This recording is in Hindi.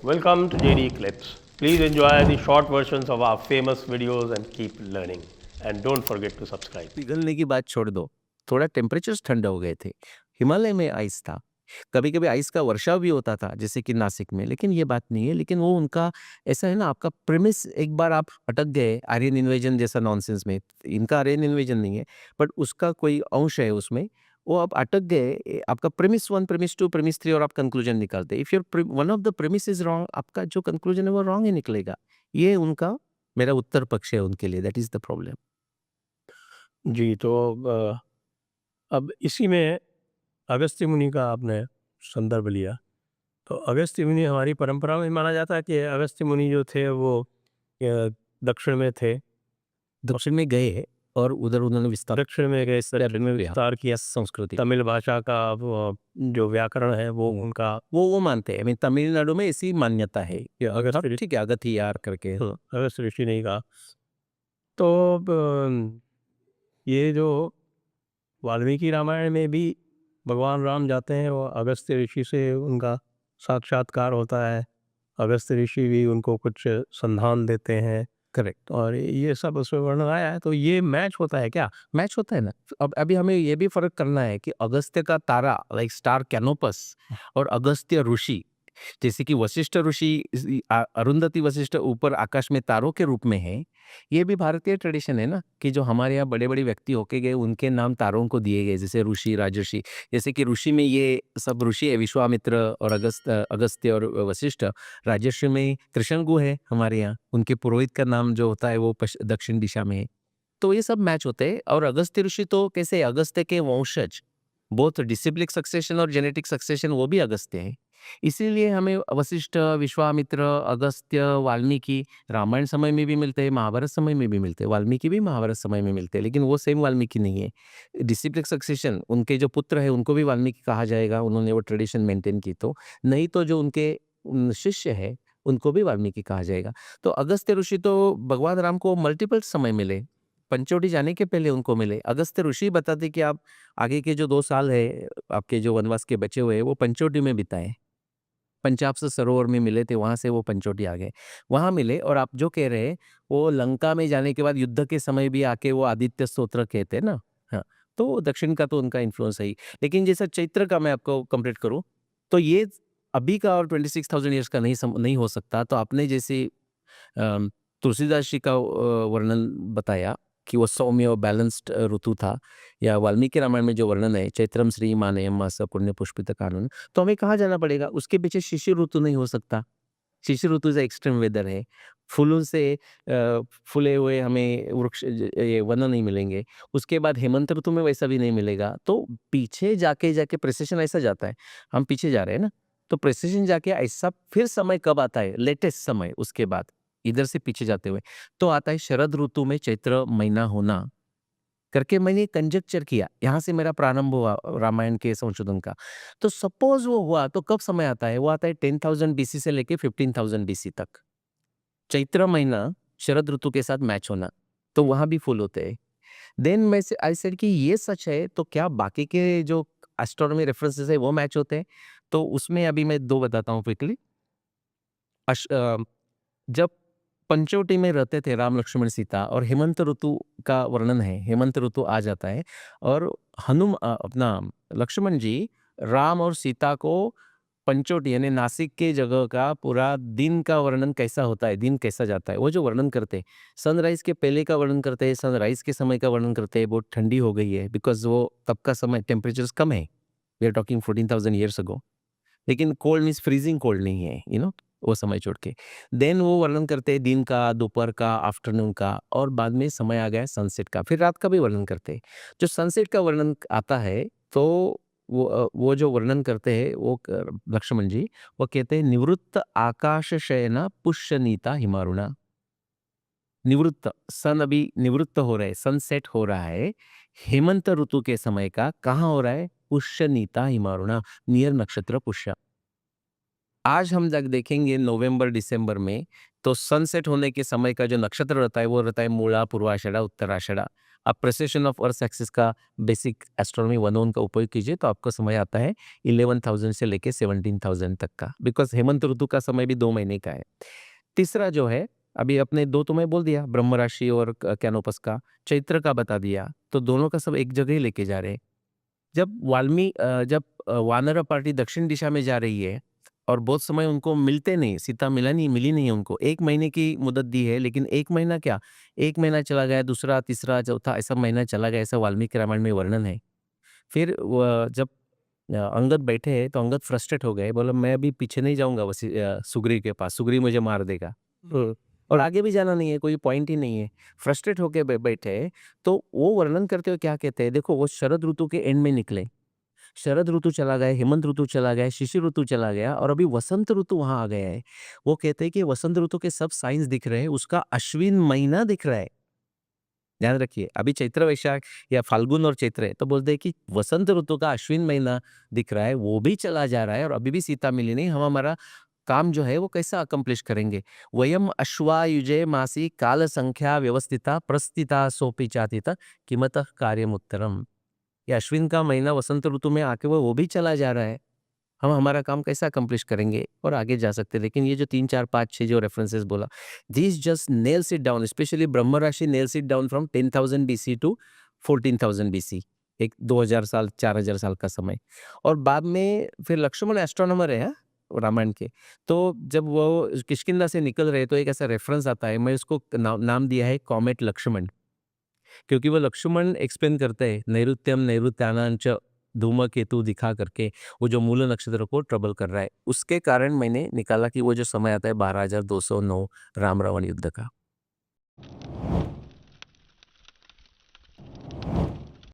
Welcome to JD Clips. Please enjoy the short versions of our famous videos and keep learning. And don't forget to subscribe. पिघलने की बात छोड़ दो, थोड़ा टेम्परेचर्स ठंडे हो गए थे। हिमालय में आइस था, कभी-कभी आइस का वर्षाव भी होता था, जैसे कि नासिक में, लेकिन ये बात नहीं है। लेकिन वो उनका ऐसा है ना, आपका प्रेमिस एक बार आप अटक गए आर्यन इन्वेजन जैसा नॉनसेंस में, इनका आर्यन इन्वेजन नहीं है, बट उसका कोई अंश है उसमें, वो आप अटक गए। आपका प्रेमिस 1, प्रेमिस 2, प्रेमिस 3 और आप कंक्लूजन निकालते। If your one of the premise is wrong, आपका जो कंक्लूजन है वो रॉन्ग ही निकलेगा। ये उनका मेरा उत्तर पक्ष है उनके लिए, दैट इज द प्रॉब्लम। जी, तो अब इसी में अगस्त्य मुनि का आपने संदर्भ लिया। तो अगस्त्य मुनि हमारी परंपरा में माना जाता है कि अगस्त्य मुनि जो थे वो दक्षिण में थे। दक्षिण में गए और उधर उन्होंने विस्तार दक्षिण में गए, दक्षिण में विस्तार किया। संस्कृति तमिल भाषा का जो व्याकरण है वो उनका वो मानते हैं। तमिलनाडु में ऐसी मान्यता है। अगस्त्य ठीक है, अगथियार करके। अगस्त्य ऋषि ने कहा। तो ये जो वाल्मीकि रामायण में भी भगवान राम जाते हैं, वो अगस्त्य ऋषि से उनका साक्षात्कार होता है। अगस्त्य ऋषि भी उनको कुछ संधान देते हैं। करेक्ट। और ये सब उसमें वर्णन आया है। तो ये मैच होता है क्या? मैच होता है ना। अब अभी हमें ये भी फर्क करना है कि अगस्त्य का तारा लाइक स्टार कैनोपस और अगस्त्य ऋषि, जैसे कि वशिष्ठ ऋषि अरुंधति वशिष्ठ ऊपर आकाश में तारों के रूप में है। ये भी भारतीय ट्रेडिशन है ना, कि जो हमारे यहाँ बड़े बड़े व्यक्ति होके गए उनके नाम तारों को दिए गए, जैसे ऋषि, राजर्षि। जैसे कि ऋषि में ये सब ऋषि है, विश्वामित्र और अगस्त्य और वशिष्ठ। राजर्षि में त्रिशंकु है हमारे यहाँ, उनके पुरोहित का नाम जो होता है वो दक्षिण दिशा में है। तो ये सब मैच होते हैं। और अगस्त्य ऋषि तो कैसे, अगस्त्य के वंशज, बोथ डिसिप्लिक सक्सेशन और जेनेटिक सक्सेशन वो भी अगस्त्य है। इसीलिए हमें वशिष्ठ, विश्वामित्र, अगस्त्य, वाल्मीकि रामायण समय में भी मिलते हैं, महाभारत समय में भी मिलते हैं। वाल्मीकि भी महाभारत समय में मिलते हैं, लेकिन वो सेम वाल्मीकि नहीं है। डिसिप्लिक सक्सेशन, उनके जो पुत्र है उनको भी वाल्मीकि कहा जाएगा, उन्होंने वो ट्रेडिशन मेंटेन की। तो नहीं तो जो उनके शिष्य है उनको भी वाल्मीकि कहा जाएगा। तो अगस्त्य ऋषि तो भगवान राम को मल्टीपल समय मिले, पंचवटी जाने के पहले उनको मिले। अगस्त्य ऋषि बताते कि आप आगे के जो 2 साल है, आपके जो वनवास के बचे हुए हैं, वो पंचवटी में बिताएँ। पंचाब से सरोवर में मिले थे, वहाँ से वो पंचवटी आ गए। वहाँ मिले। और आप जो कह रहे हैं, वो लंका में जाने के बाद युद्ध के समय भी आके वो आदित्य स्तोत्र कहते हैं ना? हाँ, तो दक्षिण का तो उनका इन्फ्लुएंस है ही। लेकिन जैसा चैत्र का मैं आपको कंप्लीट करूँ, तो ये अभी का और 26,000 ईयर्स का नहीं हो सकता। तो आपने जैसे तुलसीदास जी का वर्णन बताया कि वो सौम्य और बैलेंस्ड ऋतु था, या वाल्मीकि रामायण में जो वर्णन है, चैत्रम श्री मानयम मास पुण्य पुष्पित कानन, तो हमें कहाँ जाना पड़ेगा? उसके पीछे शिशिर ऋतु नहीं हो सकता। शिशिर ऋतु से एक्सट्रीम वेदर है। फूलों से फूले हुए हमें वृक्ष ये वन नहीं मिलेंगे। उसके बाद हेमंत ऋतु में वैसा भी नहीं मिलेगा। तो पीछे जाके जाके प्रिसिशन ऐसा जाता है। हम पीछे जा रहे हैं ना, तो प्रिसिशन जाके ऐसा फिर समय कब आता है? लेटेस्ट समय उसके बाद, इधर से पीछे जाते हुए, तो आता है शरद ऋतु में चैत्र महीना होना करके मैंने कंजक्चर किया। यहाँ से मेरा प्रारंभ हुआ रामायण के संशोधन का। तो सपोज वो हुआ तो कब समय आता है? वो आता है 10,000 बीसी से लेके 15,000 बीसी तक। चैत्र महीना शरद ऋतु के साथ मैच होना, तो वहाँ भी फूल होते हैं। देन मैं से आई सेड कि ये सच है, तो क्या बाकी के जो एस्ट्रोनॉमी रेफरेंसेस है वो मैच होते हैं? तो उसमें अभी मैं 2 बताता हूँ क्विकली। जब पंचवटी में रहते थे राम, लक्ष्मण, सीता, और हेमंत ऋतु का वर्णन है, हेमंत ऋतु आ जाता है और अपना लक्ष्मण जी राम और सीता को पंचवटी यानी नासिक के जगह का पूरा दिन का वर्णन कैसा होता है, दिन कैसा जाता है, वो जो वर्णन करते हैं। सनराइज के पहले का वर्णन करते हैं, सनराइज के समय का वर्णन करते हैं। बहुत ठंडी हो गई है, बिकॉज वो तब का समय टेम्परेचर्स कम है। We are talking 14,000 years ago. लेकिन कोल्ड मीन्स फ्रीजिंग कोल्ड नहीं है, वो समय छोड़ के। देन वो वर्णन करते हैं दिन का, दोपहर का, आफ्टरनून का, और बाद में समय आ गया सनसेट का, फिर रात का भी वर्णन करते हैं। जो सनसेट का वर्णन आता है, तो वो जो वर्णन करते हैं वो लक्ष्मण जी, वो कहते हैं निवृत्त आकाश शयना पुष्यनीता हिमारुणा। निवृत्त, सन अभी निवृत्त हो रहा है, सनसेट हो रहा है हेमंत ऋतु के समय का। कहाँ हो रहा है? पुष्यनीता हिमारुणा, नियर नक्षत्र पुष्य। आज हम जब देखेंगे नवंबर दिसंबर में, तो सनसेट होने के समय का जो नक्षत्र रहता है वो रहता है मूला, पूर्वाषाढ़ा, उत्तराषाढ़ा। आप प्रेसेशन ऑफ अर्थ एक्सिस का बेसिक एस्ट्रोनॉमी 101 का उपयोग कीजिए तो आपको समय आता है 11,000 से लेके 17,000 तक का, बिकॉज हेमंत ऋतु का समय भी 2 महीने का है। तीसरा जो है, अभी अपने 2 तो मैं बोल दिया, ब्रह्म राशि और कैनोपस का, चैत्र का बता दिया, तो दोनों का सब एक जगह ही लेके जा रहे हैं। जब वानर पार्टी दक्षिण दिशा में जा रही है और बहुत समय उनको मिलते नहीं, सीता मिली नहीं उनको, 1 महीने की मुदत दी है, लेकिन 1 महीना क्या, 1 महीना चला गया, दूसरा, तीसरा, चौथा ऐसा महीना चला गया, ऐसा वाल्मीकि रामायण में वर्णन है। फिर जब अंगद बैठे हैं तो अंगद फ्रस्ट्रेट हो गए, बोला मैं अभी पीछे नहीं जाऊँगा सुग्रीव के पास, सुग्रीव मुझे मार देगा। और आगे भी जाना नहीं है, कोई पॉइंट ही नहीं है। फ्रस्ट्रेट होके बैठे हैं, तो वो वर्णन करते हुए क्या कहते हैं, देखो वो शरद ऋतु के एंड में निकले। शरद ऋतु चला गया, हेमंत ऋतु चला गया, शिशिर ऋतु चला गया और अभी वसंत ऋतु वहाँ आ गया है। वो कहते हैं कि वसंत ऋतु के सब साइंस दिख रहे हैं, उसका अश्विन महीना दिख रहा है। ध्यान रखिए, अभी चैत्र वैशाख या फाल्गुन और चैत्र है, तो बोलते हैं कि वसंत ऋतु का अश्विन महीना दिख रहा है, वो भी चला जा रहा है और अभी भी सीता मिली नहीं, हम हमारा काम जो है वो कैसा अकम्प्लिश करेंगे। वयम अश्वायुजे मासी काल संख्या व्यवस्थिता प्रस्थिता सोपी चातिता किमतः कार्यमुत्तरम। ये अश्विन का महीना वसंत ऋतु में आके वो भी चला जा रहा है, हम हमारा काम कैसे अकम्प्लिश करेंगे और आगे जा सकते हैं। लेकिन ये जो 3, 4, 5, 6 जो रेफरेंसेस बोला, this just nails it down, specially Brahm Rashi nails it down from 10,000 BC to 14,000 BC, एक 2000 साल 4000 साल का समय। और बाद में फिर लक्ष्मण एस्ट्रोनॉमर है, हाँ, रामायण के। तो जब वो किष्किंधा से निकल रहे तो एक ऐसा रेफरेंस आता है, मैं उसको नाम दिया है कॉमेट लक्ष्मण, क्योंकि वो लक्ष्मण एक्सप्लेन करते हैं नैऋत्यम नैऋत्यानांच धूमकेतु दिखा करके वो जो मूल नक्षत्र को ट्रबल कर रहा है, उसके कारण मैंने निकाला कि वो जो समय आता है 12,209 राम रावण युद्ध का।